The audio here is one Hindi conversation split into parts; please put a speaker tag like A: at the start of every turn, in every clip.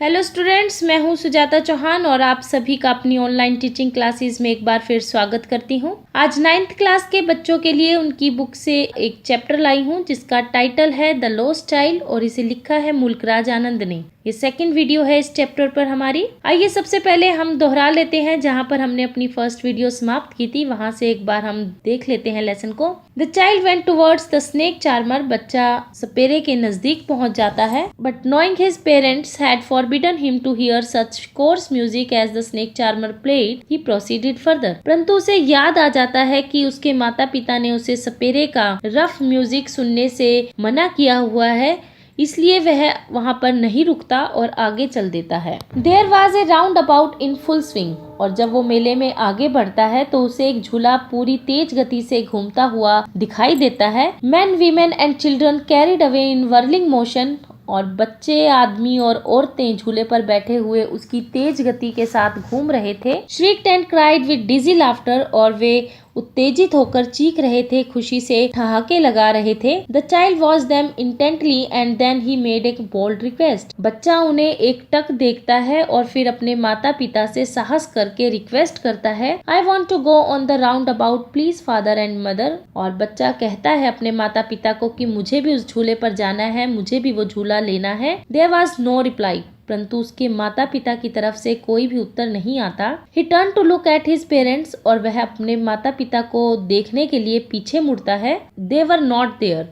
A: हेलो स्टूडेंट्स, मैं हूं सुजाता चौहान और आप सभी का अपनी ऑनलाइन टीचिंग क्लासेस में एक बार फिर स्वागत करती हूं। आज 9th क्लास के बच्चों के लिए उनकी बुक से एक चैप्टर लाई हूं जिसका टाइटल है द लॉस्ट चाइल्ड और इसे लिखा है मुल्कराज आनंद ने। ये सेकंड वीडियो है इस चैप्टर पर हमारी। आइए सबसे पहले हम दोहरा लेते हैं जहां पर हमने अपनी फर्स्ट वीडियो समाप्त की थी, वहां से एक बार हम देख लेते हैं लेसन को। The child went towards the snake charmer. बच्चा सपेरे के नजदीक पहुंच जाता है। But knowing his parents had forbidden him to hear such coarse music as the snake charmer played, he proceeded further. परंतु उसे याद आ जाता है कि उसके माता पिता ने उसे सपेरे का रफ म्यूजिक सुनने से मना किया हुआ है, इसलिए वह वहां पर नहीं रुकता और आगे चल देता है। There was a roundabout in full swing. और जब वो मेले में आगे बढ़ता है तो उसे एक झूला पूरी तेज गति से घूमता हुआ दिखाई देता है। Man, women and children carried away in whirling motion. और बच्चे, आदमी और औरतें झूले पर बैठे हुए उसकी तेज गति के साथ घूम रहे थे। Shrieked and cried with dizzy laughter. और वे उत्तेजित होकर चीख रहे थे, खुशी से ठहाके लगा रहे थे। The child watch them intently and then he made a bold request. बच्चा उन्हें एकटक देखता है और फिर अपने माता पिता से साहस करके रिक्वेस्ट करता है, I want to go on the roundabout please father and mother. और बच्चा कहता है अपने माता पिता को कि मुझे भी उस झूले पर जाना है, मुझे भी वो झूला लेना है। There was no reply. परंतु उसके माता पिता की तरफ से कोई भी उत्तर नहीं आता। He turned to look at his parents। और वह अपने माता पिता को देखने के लिए पीछे मुड़ता है। They were not there।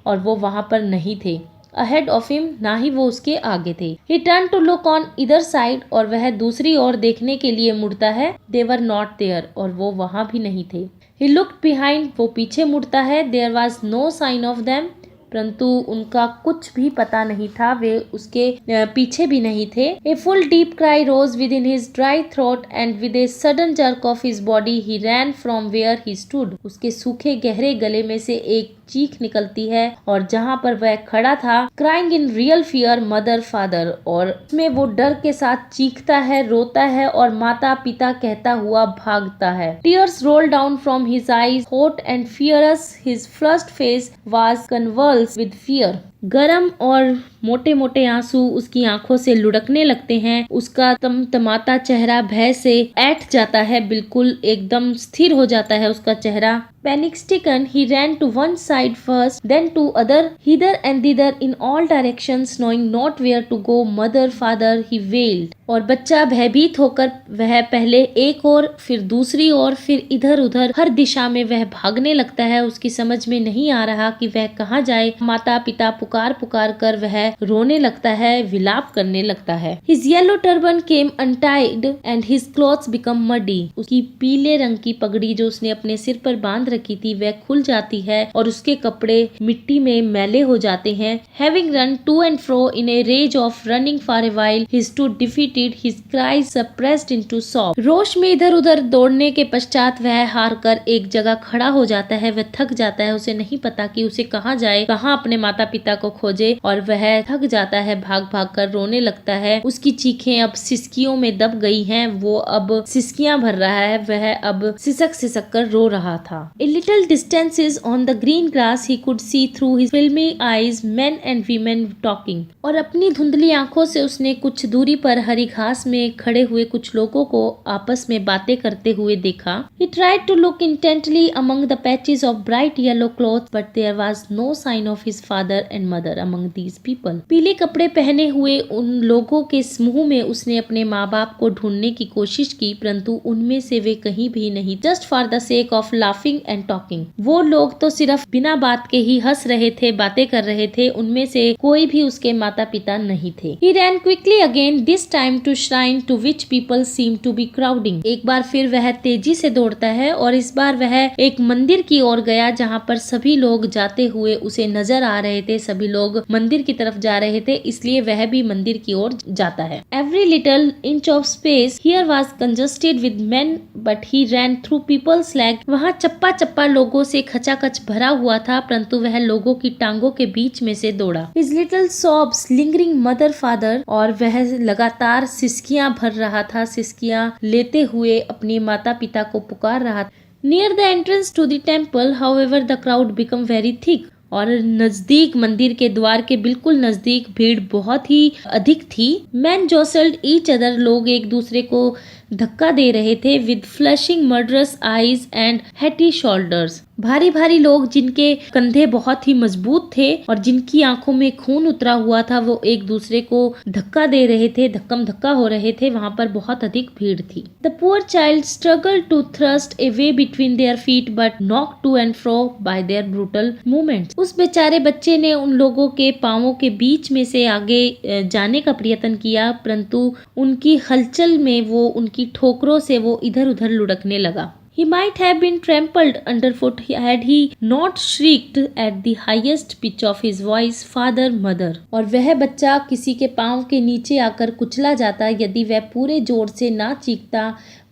A: और वो वहां पर नहीं थे। Ahead of him, ना ही वो उसके आगे थे। He turned to look on either side। और वह दूसरी ओर देखने के लिए मुड़ता है। They were not there। और वो वहां भी नहीं थे। He looked behind। वो पीछे मुड़ता है। There was no sign of them। परंतु उनका कुछ भी पता नहीं था, वे उसके पीछे भी नहीं थे। A full deep cry rose within his dry throat and with a sudden jerk of his body he ran from where he stood. उसके सूखे गहरे गले में से एक चीख निकलती है और जहाँ पर वह खड़ा था, crying in real fear mother father. और उसमें वो डर के साथ चीखता है, रोता है और माता पिता कहता हुआ भागता है। Tears roll down from his eyes, hot and fierce his flushed face was convulsed with fear. गरम और मोटे मोटे आंसू उसकी आंखों से लुढ़कने लगते हैं। उसका तमतमाता चेहरा भय से ऐठ जाता है, बिल्कुल एकदम स्थिर हो जाता है उसका चेहरा। Panic stricken, he ran to one side first, then to other, hither and thither in all directions, knowing not where to go. Mother, father, he wailed। और बच्चा भयभीत होकर वह पहले एक और, फिर दूसरी ओर, फिर इधर उधर हर दिशा में वह भागने लगता है। उसकी समझ में नहीं आ रहा कि वह कहाँ जाए। माता पिता पुकार पुकार कर वह रोने लगता है, विलाप करने लगता है। His yellow turban came untied and his clothes become muddy। उसकी पीले रंग की पगड़ी जो उसने अपने सिर पर बांध रखी थी वह खुल जाती है और उसके कपड़े मिट्टी में मैले हो जाते हैं। Having run to and fro in a rage of running for a while, he stood defeated, his cries suppressed into sob। रोष में इधर उधर दौड़ने के पश्चात वह हार कर एक जगह खड़ा हो जाता है। वह थक जाता है, उसे नहीं पता कि उसे कहाँ जाए, कहाँ अपने माता पिता को खोजे। और वह थक जाता है, भाग भाग कर रोने लगता है। उसकी चीखें अब सिसकियों में दब गई हैं। वो अब सिसकियां भर रहा है। वह अब सिसक सिसक कर रो रहा था। A little distances on the green grass he could see through his filmy eyes men and women talking। और अपनी धुंधली आंखों से उसने कुछ दूरी पर हरी घास में खड़े हुए कुछ लोगों को आपस में बातें करते हुए देखा। He tried to look intently among the patches of bright yellow clothes, but there was no sign of his father and mother among these people। पीले कपड़े पहने हुए उन लोगों के समूह में उसने अपने माँ बाप को ढूंढने की कोशिश की, परंतु उनमें से वे कहीं भी नहीं। Just for the sake of laughing and talking। वो लोग तो सिर्फ बिना बात के ही हंस रहे थे, बातें कर रहे थे। उनमें से कोई भी उसके माता पिता नहीं थे। He ran quickly again, this time to shrine to which people seemed to be crowding। एक बार फिर वह तेजी से दौड़ता है और इस बार वह एक मंदिर की ओर गया जहाँ पर सभी लोग जाते हुए उसे नजर आ रहे थे। सभी लोग मंदिर की तरफ जा रहे थे, इसलिए वह भी मंदिर की ओर जाता है। Every little inch of space here was congested with men, but he ran through people's leg। वहाँ चप्पा चप्पा लोगों से खचाखच भरा हुआ था, परंतु वह लोगों की टांगों के बीच में से दौड़ा। His little sobs lingering mother father। और वह लगातार सिसकियां भर रहा था, सिसकियां लेते हुए अपने माता पिता को पुकार रहा था। Near the entrance to the temple, however, the crowd became very thick। और नजदीक मंदिर के द्वार के बिल्कुल नजदीक भीड़ बहुत ही अधिक थी। मैन जोसल्ड ईच अदर, लोग एक दूसरे को धक्का दे रहे थे with flashing murderous eyes and Hattie shoulders. भारी भारी लोग जिनके कंधे बहुत ही मजबूत थे और जिनकी आंखों में खून उतरा हुआ था, वो एक दूसरे को धक्का दे रहे थे, धक्कम धक्का हो रहे थे। वहां पर बहुत अधिक भीड़ थी। The poor child struggle to thrust a way between their feet but knock to and fro by their brutal movements. उस बेचारे बच्चे ने उन लोगों के पांवों के बीच में से आगे जाने का प्रयत्न किया, परंतु उनकी हलचल में वो, उनकी ठोकरों से वो इधर उधर लुढ़कने लगा। He might have been trampled underfoot had he not shrieked at the highest pitch of his voice, "Father, mother!" और वह बच्चा किसी के पांव के नीचे आकर कुचला जाता यदि वह पूरे जोर से ना चीखता,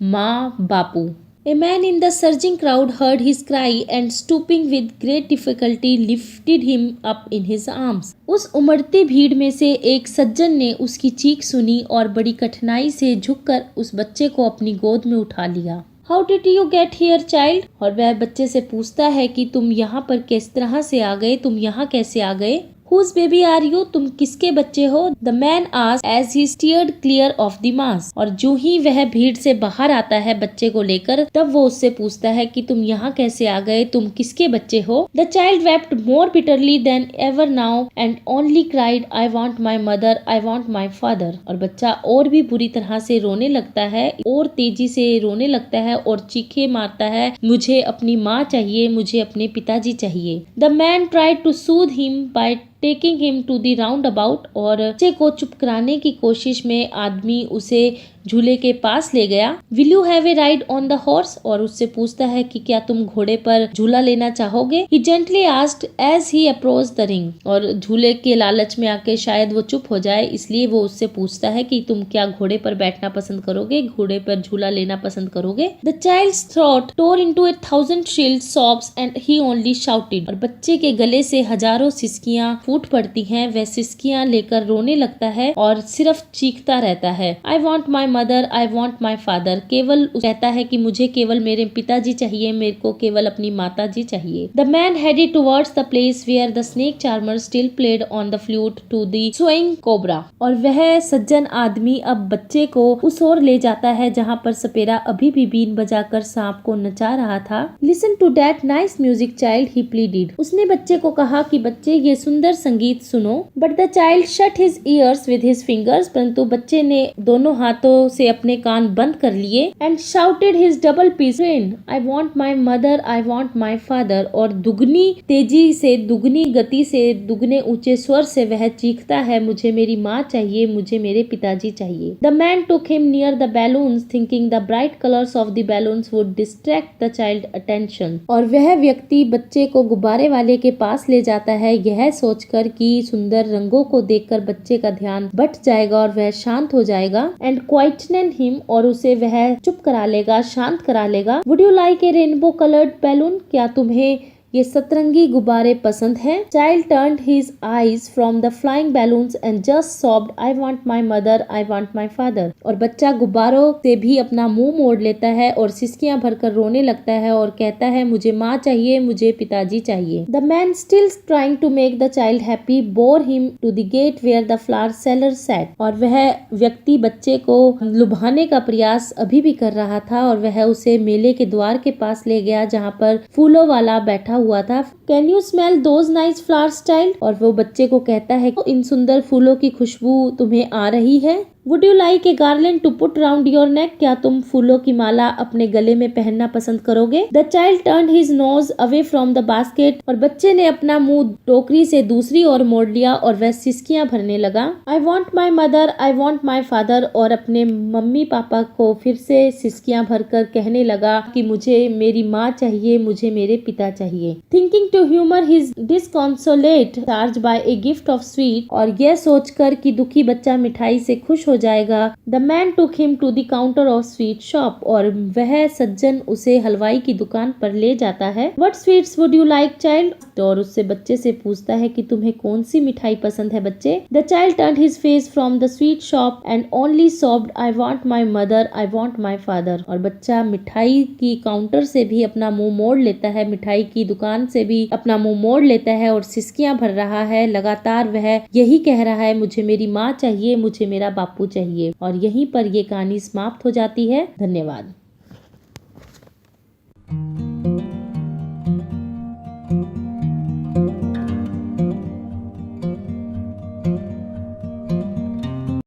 A: माँ, बापू। A man in the surging crowd heard his cry and stooping with great difficulty lifted him up in his arms. उस उमड़ती भीड़ में से एक सज्जन ने उसकी चीख सुनी और बड़ी कठिनाई से झुककर उस बच्चे को अपनी गोद में उठा लिया। How did you get here, child? और वह बच्चे से पूछता है कि तुम यहाँ पर किस तरह से आ गए, तुम यहाँ कैसे आ गए? Whose baby are you? तुम किसके बच्चे हो? The man asked as he steered clear of the mass. और जो ही वह भीड़ से बाहर आता है बच्चे को लेकर, तब वो उससे पूछता है कि तुम यहाँ कैसे आ गए, तुम किसके बच्चे हो? The child wept more bitterly than ever now and only cried, I want my mother, I want my father. और बच्चा और भी बुरी तरह से रोने लगता है, और तेजी से रोने लगता है और चीखे मारता है, मुझे अपनी माँ चाहिए, मुझे अपने पिताजी चाहिए। The man tried to soothe him by taking him to the roundabout. और बच्चे को चुप कराने की कोशिश में आदमी उसे झूले के पास ले गया। Will you have a ride on the horse? और उससे पूछता है कि क्या तुम घोड़े पर झूला लेना चाहोगे? He gently asked as he approach the ring. और झूले के लालच में आके शायद वो चुप हो जाए, इसलिए वो उससे पूछता है कि तुम क्या घोड़े पर बैठना पसंद करोगे, घोड़े पर झूला लेना पसंद करोगे? The child's throat tore into 1,000 shrill sobs and he only shouted। और बच्चे के गले से हजारों सिसकियां फूट पड़ती हैं, वह सिसकियां लेकर रोने लगता है और सिर्फ चीखता रहता है। I want my mother, I want my father. केवल कहता है कि मुझे केवल मेरे पिताजी चाहिए, मेरे को केवल अपनी माता जी चाहिए। The man headed towards the place where the snake charmer still played on the flute to the swing cobra. और वह सज्जन आदमी अब बच्चे को उस ओर ले जाता है जहाँ पर सपेरा अभी भी बीन बजाकर सांप को नचा रहा था। Listen to that nice music child, he pleaded. उसने बच्चे को कहा कि बच्चे ये सुंदर संगीत सुनो। But the child shut his years with his fingers. परंतु बच्चे ने दोनों हाथों से अपने कान बंद कर लिए। And shouted his double pitched strain, I want my mother, I want my father. और दुगनी तेजी से, दुगनी गति से, दुगने ऊंचे स्वर से वह चीखता है, मुझे मेरी माँ चाहिए, मुझे मेरे पिताजी चाहिए। The man took him near the balloons thinking the bright colours of the balloons would distract the child attention. और वह व्यक्ति बच्चे को गुब्बारे वाले के पास ले जाता है, यह सोचकर कि सुंदर रंगों को देखकर बच्चे का ध्यान बट जाएगा और वह शांत हो जाएगा। एंड क्वाइटन हिम, और उसे वह चुप करा लेगा, शांत करा लेगा। Would you like a rainbow coloured balloon? क्या तुम्हें ये सतरंगी गुब्बारे पसंद हैं? Child turned his eyes from the flying balloons and just sobbed, I want my mother, I want my father. और बच्चा गुब्बारों से भी अपना मुंह मोड़ लेता है और सिसकियां भरकर रोने लगता है और कहता है, मुझे माँ चाहिए, मुझे पिताजी चाहिए। The man still trying to make the child happy bore him to the gate where the flower seller sat. और वह व्यक्ति बच्चे को लुभाने का प्रयास अभी भी कर रहा था और वह उसे मेले के द्वार के पास ले गया जहाँ पर फूलों वाला बैठा हुआ था। Can you smell those nice flowers child? और वो बच्चे को कहता है, इन सुंदर फूलों की खुशबू तुम्हें आ रही है? Would you like a garland to put round your neck? क्या तुम फूलों की माला अपने गले में पहनना पसंद करोगे? The child turned his nose away from the basket. और बच्चे ने अपना मुंह टोकरी से दूसरी ओर मोड़ लिया और वह सिसकियां भरने लगा। आई want my mother, I want my father. और अपने मम्मी पापा को फिर से सिसकियां भरकर कहने लगा कि मुझे मेरी माँ चाहिए, मुझे मेरे पिता चाहिए। Thinking to humour his disconsolate charge by a gift of sweet. और यह सोचकर कि दुखी बच्चा मिठाई से खुश हो हो जाएगा। The man took him to the counter of sweet shop, और वह सज्जन उसे हलवाई की दुकान पर ले जाता है। What sweets would you like child, और उससे बच्चे से पूछता है कि तुम्हें कौन सी मिठाई पसंद है बच्चे। The child turned his face from the sweet shop and only sobbed, I want my mother, I want my father. और बच्चा मिठाई की काउंटर से भी अपना मुंह मोड़ लेता है, मिठाई की दुकान से भी अपना मुंह मोड़ लेता है और सिसकियां भर रहा है। लगातार वह यही कह रहा है, मुझे मेरी माँ चाहिए, मुझे मेरा बापू चाहिए। और यहीं पर ये कहानी समाप्त हो जाती है। धन्यवाद।